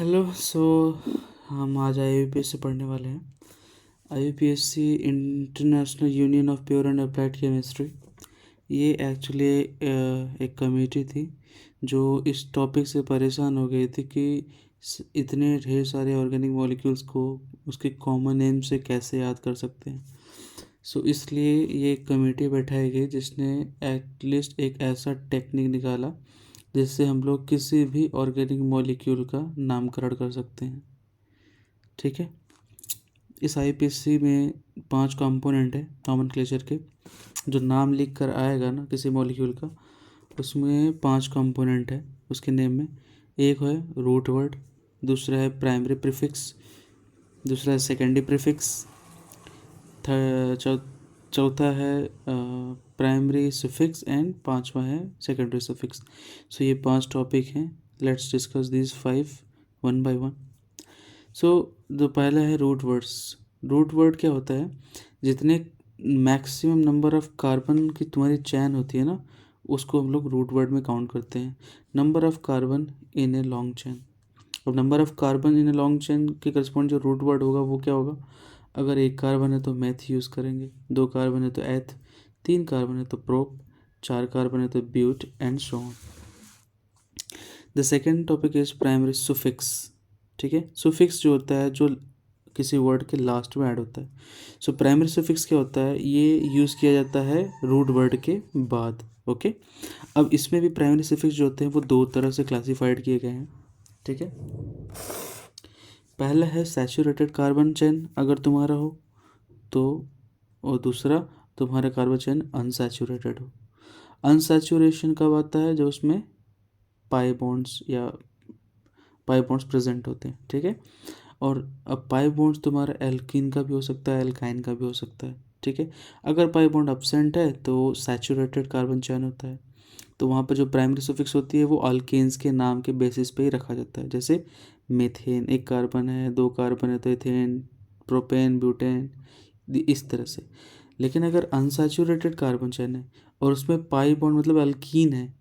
Hello. हम आज IUPAC से पढ़ने वाले हैं। IUPAC international union of pure and applied chemistry, ये एक्चुअली एक कमेटी थी जो इस टॉपिक से परेशान हो गई थी कि इतने ढेर सारे ऑर्गेनिक मॉलिक्यूल्स को उसके कॉमन नेम से कैसे याद कर सकते हैं। इसलिए ये एक कमेटी बैठाई गई जिसने एटलीस्ट एक ऐसा टेक्निक निकाला जिससे हम लोग किसी भी ऑर्गेनिक मॉलिक्यूल का नामकरण कर सकते हैं। ठीक है। इस IUPAC में 5 कंपोनेंट है नॉमेनक्लेचर के। जो नाम लिख कर आएगा ना किसी मॉलिक्यूल का, उसमें 5 कंपोनेंट है उसके नेम में। एक है रूट वर्ड, दूसरा है प्राइमरी प्रीफिक्स, दूसरा है सेकेंडरी प्रीफिक्स, चौथा है प्राइमरी सफिक्स एंड पांचवा है सेकेंडरी सफिक्स। ये 5 टॉपिक हैं। Let's discuss this 5 one by one. जो पहला है रूट वर्ड्स। रूट वर्ड क्या होता है? जितने मैक्सिमम नंबर ऑफ कार्बन की तुम्हारी चैन होती है ना, उसको हम लोग रूट वर्ड में काउंट करते हैं। Number of carbon in a long chain. अब number of carbon in a long chain के करस्पॉन्ड जो रूट वर्ड होगा वो क्या होगा? अगर 1 कार्बन है तो मेथ यूज़ करेंगे, 2 कार्बन है तो एथ, 3 कार्बन है तो प्रोप, 4 कार्बन है तो but and so on. The second topic is primary suffix. ठीक है। सुफिक्स जो होता है जो किसी वर्ड के लास्ट में ऐड होता है। प्राइमरी सुफिक्स क्या होता है? ये यूज़ किया जाता है रूट वर्ड के बाद। ओके। अब इसमें भी प्राइमरी सुफिक्स जो होते हैं वो 2 तरह से क्लासीफाइड किए गए हैं। ठीक है। पहला है सैचुरेटेड कार्बन चेन अगर तुम्हारा हो तो, और दूसरा तुम्हारा कार्बन चेन अनसैचुरेटेड हो। अनसैचुरेशन कब आता है? जब उसमें पाई बॉन्ड्स प्रेजेंट होते हैं। ठीक है। और अब पाई बॉन्ड्स तुम्हारा एल्कीन का भी हो सकता है, एल्काइन का भी हो सकता है। ठीक है। अगर पाई बॉन्ड एब्सेंट है तो सैचुरेटेड कार्बन चेन होता है। तो वहाँ पर जो प्राइमरी सुफिक्स होती है वो अल्केन्स के नाम के बेसिस पे ही रखा जाता है। जैसे मीथेन, 1 कार्बन है, 2 कार्बन है तो एथेन, प्रोपेन, ब्यूटेन, इस तरह से। लेकिन अगर अनसैचुरेटेड कार्बन चेन है और उसमें पाई बॉन्ड मतलब अल्कीन है,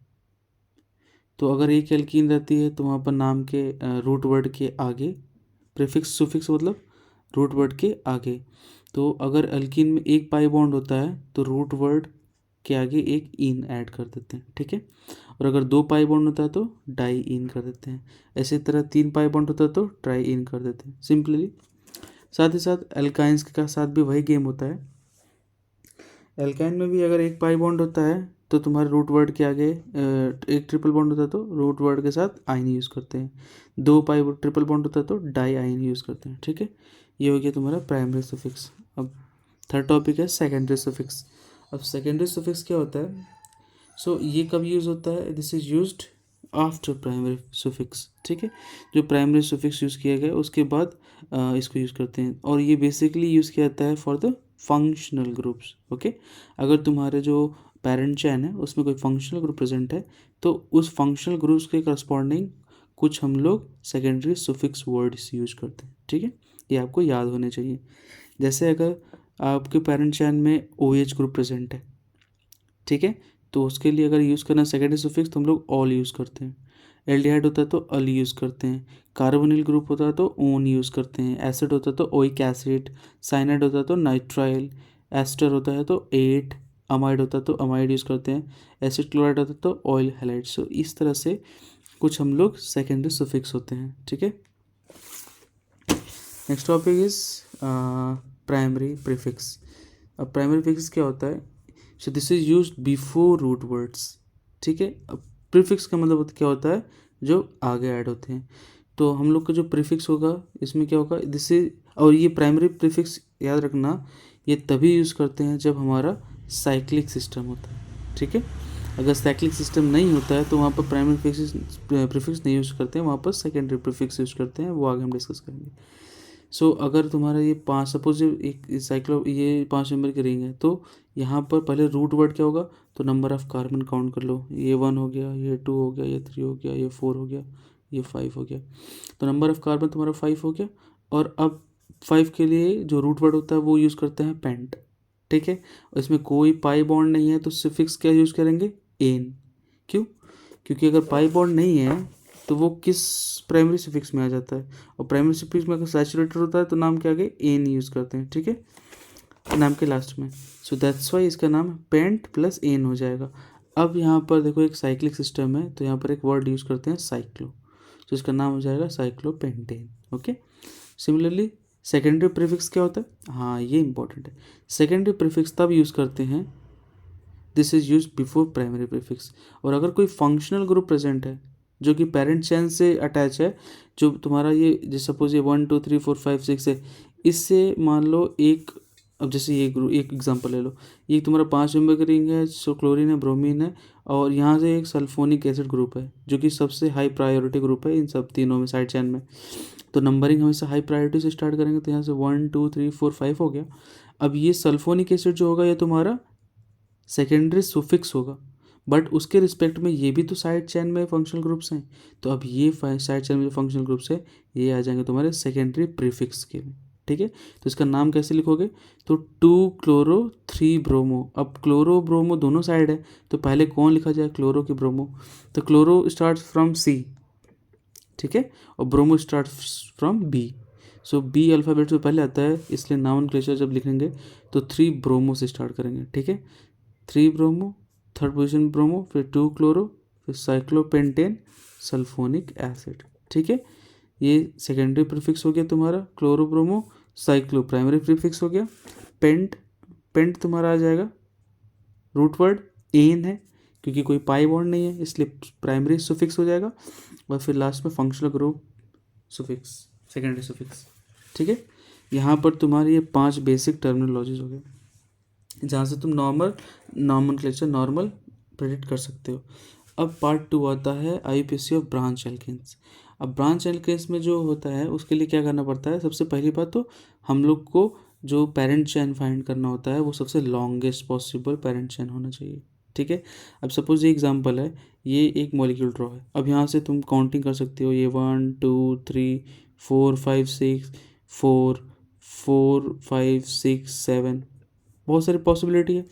तो अगर एक एल्कीन रहती है तो वहाँ पर नाम के रूट वर्ड के आगे प्रीफिक्स सुफिक्स मतलब रूट वर्ड के आगे। तो अगर अल्कीन में 1 पाई बॉन्ड होता है तो रूट वर्ड के आगे एक इन ऐड कर देते हैं। ठीक है। और अगर 2 पाई बॉन्ड होता है तो डाई इन कर देते हैं। ऐसे तरह 3 पाई बॉन्ड होता है तो ट्राई इन कर देते हैं सिंपली। साथ ही साथ एल्काइंस के साथ भी वही गेम होता है। एल्काइन में भी अगर 1 पाई बॉन्ड होता है तो तुम्हारे रूट वर्ड के आगे एक ट्रिपल बॉन्ड होता है तो रूट वर्ड के साथ आइन यूज़ करते हैं। 2 पाई ट्रिपल बॉन्ड होता है तो डाई आइन यूज़ करते हैं। ठीक है। ये हो गया तुम्हारा प्राइमरी सफिक्स। अब थर्ड टॉपिक है सेकेंडरी सफिक्स। अब सेकेंडरी सफिक्स क्या होता है? ये कब यूज़ होता है? This is used after primary suffix. ठीक है। जो प्राइमरी सुफिक्स यूज़ किया गया उसके बाद इसको यूज़ करते हैं, और ये बेसिकली यूज़ किया जाता है for the functional groups. Okay. अगर तुम्हारे जो पेरेंट चैन है उसमें कोई फंक्शनल ग्रुप प्रेजेंट है तो उस फंक्शनल ग्रुप्स के करस्पॉन्डिंग कुछ हम लोग सेकेंडरी सुफिक्स वर्ड्स यूज करते हैं। ठीक है। ये आपको याद होने चाहिए। जैसे अगर आपके पेरेंट चैन में OH ग्रुप प्रेजेंट है, ठीक है, तो उसके लिए अगर यूज़ करना सेकेंडरी सुफिक्स तो हम लोग ऑल यूज़ करते हैं। एल्डिहाइड होता है तो अल यूज़ करते हैं। कार्बोनिल ग्रुप होता है तो ओन यूज़ करते हैं। एसिड होता है तो ओइक एसिड। साइनाइड होता है तो नाइट्राइल। एस्टर होता है तो एट। अमाइड होता है तो अमाइड यूज़ करते हैं। एसिड क्लोराइड होता है तो ऑयल हैलाइड। इस तरह से कुछ हम लोग सेकेंडरी सुफिक्स होते हैं। ठीक है। Next topic is primary prefix. अब प्राइमरी प्रीफिक्स क्या होता है? This is use before root words. ठीक है। अब प्रीफिक्स का मतलब क्या होता है? जो आगे ऐड होते हैं। तो हम लोग का जो प्रीफिक्स होगा इसमें क्या होगा? दिस इज, और ये प्राइमरी प्रीफिक्स याद रखना, ये तभी यूज़ करते हैं जब हमारा साइक्लिक सिस्टम होता है। ठीक है। अगर साइक्लिक सिस्टम नहीं होता है तो वहाँ पर प्राइमरी प्रीफिक्स नहीं यूज़ करते हैं, वहाँ पर सेकेंडरी प्रीफिक्स यूज़ करते हैं। वो आगे हम डिस्कस करेंगे। अगर तुम्हारा ये 5 सपोज एक साइक्लो ये 5 नंबर की रिंग है तो यहाँ पर पहले रूट वर्ड क्या होगा? तो नंबर ऑफ कार्बन काउंट कर लो। ये 1 हो गया, ये 2 हो गया, ये 3 हो गया, ये 4 हो गया, ये 5 हो गया। तो नंबर ऑफ कार्बन तुम्हारा 5 हो गया। और अब 5 के लिए जो रूट वर्ड होता है वो यूज़ करते हैं पेंट। ठीक है। और इसमें कोई पाई बॉन्ड नहीं है तो सिफिक्स क्या यूज़ करेंगे? एन। क्यों? क्योंकि अगर पाई बॉन्ड नहीं है तो वो किस प्राइमरी सफिक्स में आ जाता है, और प्राइमरी सफिक्स में अगर सैचुरेटेड होता है तो नाम के आगे एन यूज़ करते हैं, ठीक है, नाम के लास्ट में। सो दैट्स वाई इसका नाम पेंट प्लस एन हो जाएगा। अब यहाँ पर देखो एक साइक्लिक सिस्टम है, तो यहाँ पर एक वर्ड यूज़ करते हैं साइक्लो, तो इसका नाम हो जाएगा cyclopentane. Okay, similarly secondary prefix क्या होता है, हाँ ये इंपॉर्टेंट है। सेकेंडरी प्रीफिक्स तब यूज़ करते हैं, this is use before primary prefix. और अगर कोई फंक्शनल ग्रुप प्रेजेंट है जो कि पेरेंट चेन से अटैच है, जो तुम्हारा ये जैसे सपोज ये 1 2 3 4 5 6 है, इससे मान लो एक, अब जैसे ये ग्रुप एक एग्जांपल ले लो, ये तुम्हारा 5 नंबर का रिंग है, सो क्लोरीन है, ब्रोमीन है, और यहाँ से एक सल्फोनिक एसिड ग्रुप है जो कि सबसे हाई प्रायोरिटी ग्रुप है इन सब तीनों में साइड चेन में। तो नंबरिंग हमेशा हाई प्रायोरिटी से स्टार्ट करेंगे, तो यहाँ से 1 2 3 4 5 हो गया। अब ये सल्फोनिक एसिड जो होगा ये तुम्हारा सेकेंडरी सुफिक्स होगा, बट उसके रिस्पेक्ट में ये भी तो साइड चेन में फंक्शनल ग्रुप्स हैं, तो अब ये साइड चेन में जो फंक्शनल ग्रुप्स है ये आ जाएंगे तुम्हारे सेकेंडरी प्रीफिक्स के में, ठीक है। तो इसका नाम कैसे लिखोगे, तो 2 क्लोरो 3 ब्रोमो। अब क्लोरो ब्रोमो दोनों साइड है, तो पहले कौन लिखा जाए, क्लोरो की ब्रोमो, तो क्लोरो स्टार्ट फ्रॉम सी, ठीक है, और bromo start from B. So B alphabet से पहले आता है, इसलिए नॉमेनक्लेचर जब लिखेंगे तो 3 ब्रोमो से स्टार्ट करेंगे, ठीक है। 3 ब्रोमो, थर्ड पोजीशन ब्रोमो, फिर 2 क्लोरो, फिर साइक्लोपेंटेन, सल्फोनिक एसिड, ठीक है। ये सेकेंडरी प्रीफिक्स हो गया तुम्हारा chloro bromo. Cyclo primary prefix हो गया। पेंट, पेंट तुम्हारा आ जाएगा, रूट वर्ड एन है, क्योंकि कोई पाई बॉन्ड नहीं है इसलिए प्राइमरी सुफिक्स हो जाएगा, और फिर लास्ट में functional group suffix, secondary suffix, ठीक है। यहाँ पर तुम्हारी ये 5 बेसिक टर्मिनोलॉजीज हो गए जहाँ से तुम नॉमेनक्लेचर नॉर्मल प्रेडिक्ट कर सकते हो। अब पार्ट 2 आता है आईयूपीएसी ऑफ ब्रांच एल्केन्स। अब ब्रांच एल्केन्स में जो होता है उसके लिए क्या करना पड़ता है, सबसे पहली बात तो हम लोग को जो पेरेंट चेन फाइंड करना होता है वो सबसे लॉन्गेस्ट पॉसिबल पेरेंट चेन होना चाहिए, ठीक है। अब सपोज ये एग्जांपल है, ये एक मॉलिक्यूल ड्रॉ है, अब यहाँ से तुम काउंटिंग कर सकते हो, ये 1 2 3 4 5 6 4 4 5 6 7, बहुत सारी पॉसिबिलिटी है,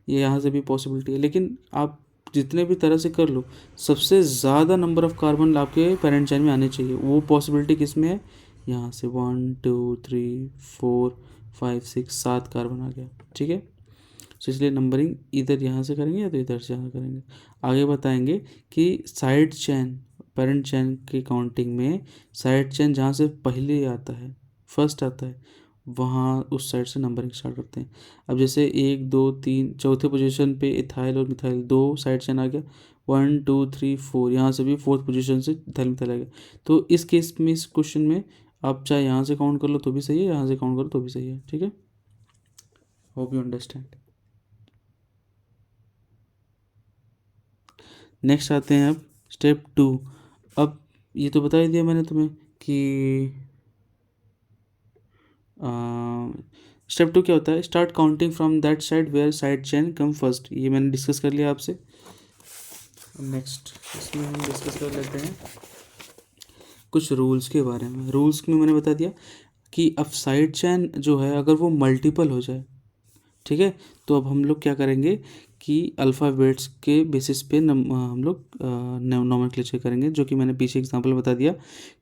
ये यहाँ से भी पॉसिबिलिटी है, लेकिन आप जितने भी तरह से कर लो सबसे ज़्यादा नंबर ऑफ़ कार्बन आपके पेरेंट चेन में आने चाहिए। वो पॉसिबिलिटी किस में है, यहाँ से 1 2 3 4 5 6 7 कार्बन आ गया, ठीक है। तो इसलिए नंबरिंग इधर यहाँ से करेंगे या तो इधर से यहाँ करेंगे। आगे बताएंगे कि साइड चेन, पेरेंट चेन की काउंटिंग में साइड चेन जहाँ से पहले आता है, फर्स्ट आता है, वहाँ उस साइड से नंबरिंग स्टार्ट करते हैं। अब जैसे 1 2 3 चौथे पोजीशन पे इथाइल और मिथाइल, 2 साइड चेन आ गया, 1 2 3 4, यहाँ से भी फोर्थ पोजीशन से इथाइल मिथाइल आ गया। तो इस केस में, इस क्वेश्चन में आप चाहे यहाँ से काउंट कर लो तो भी सही है, यहाँ से काउंट करो तो भी सही है, ठीक है। Hope you understand. नेक्स्ट आते हैं अब स्टेप 2। अब ये तो बता ही दिया मैंने तुम्हें कि स्टेप 2 क्या होता है, start counting from that side where side chain come first, ये मैंने डिस्कस कर लिया आपसे। नेक्स्ट इसमें हम डिस्कस कर लेते हैं कुछ रूल्स के बारे में। रूल्स में मैंने बता दिया कि अब साइड चेन जो है अगर वो मल्टीपल हो जाए, ठीक है, तो अब हम लोग क्या करेंगे कि अल्फ़ाबेट्स के बेसिस पे हम लोग नोमेनक्लेचर करेंगे, जो कि मैंने पीछे एग्जांपल बता दिया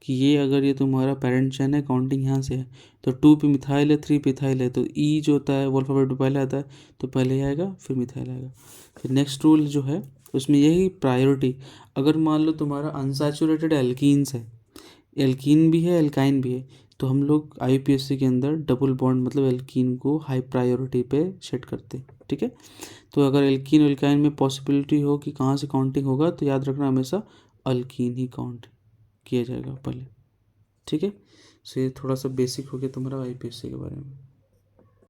कि ये अगर ये तुम्हारा पेरेंट चेन है, काउंटिंग यहाँ से है, तो 2 पे मिथाइल है, 3 पे इथाइल है, तो ई जो होता है वो अल्फ़ाबेट में पहले आता है, तो पहले ही आएगा फिर मिथाइल आएगा। फिर नेक्स्ट रूल जो है उसमें यही प्रायोरिटी, अगर मान लो तुम्हारा अनसैचुरेटेड एल्कीन्स है, एल्कीन भी है एल्काइन भी है, तो हम लोग आईयूपीएसी के अंदर डबल बॉन्ड मतलब एल्कीन को हाई प्रायोरिटी पे सेट करते हैं, ठीक है। तो अगर एल्कीन एल्काइन में पॉसिबिलिटी हो कि कहाँ से काउंटिंग होगा, तो याद रखना हमेशा अल्कीन ही काउंट किया जाएगा पहले, ठीक है। सो ये थोड़ा सा बेसिक हो गया तुम्हारा आईयूपीएसी के बारे में।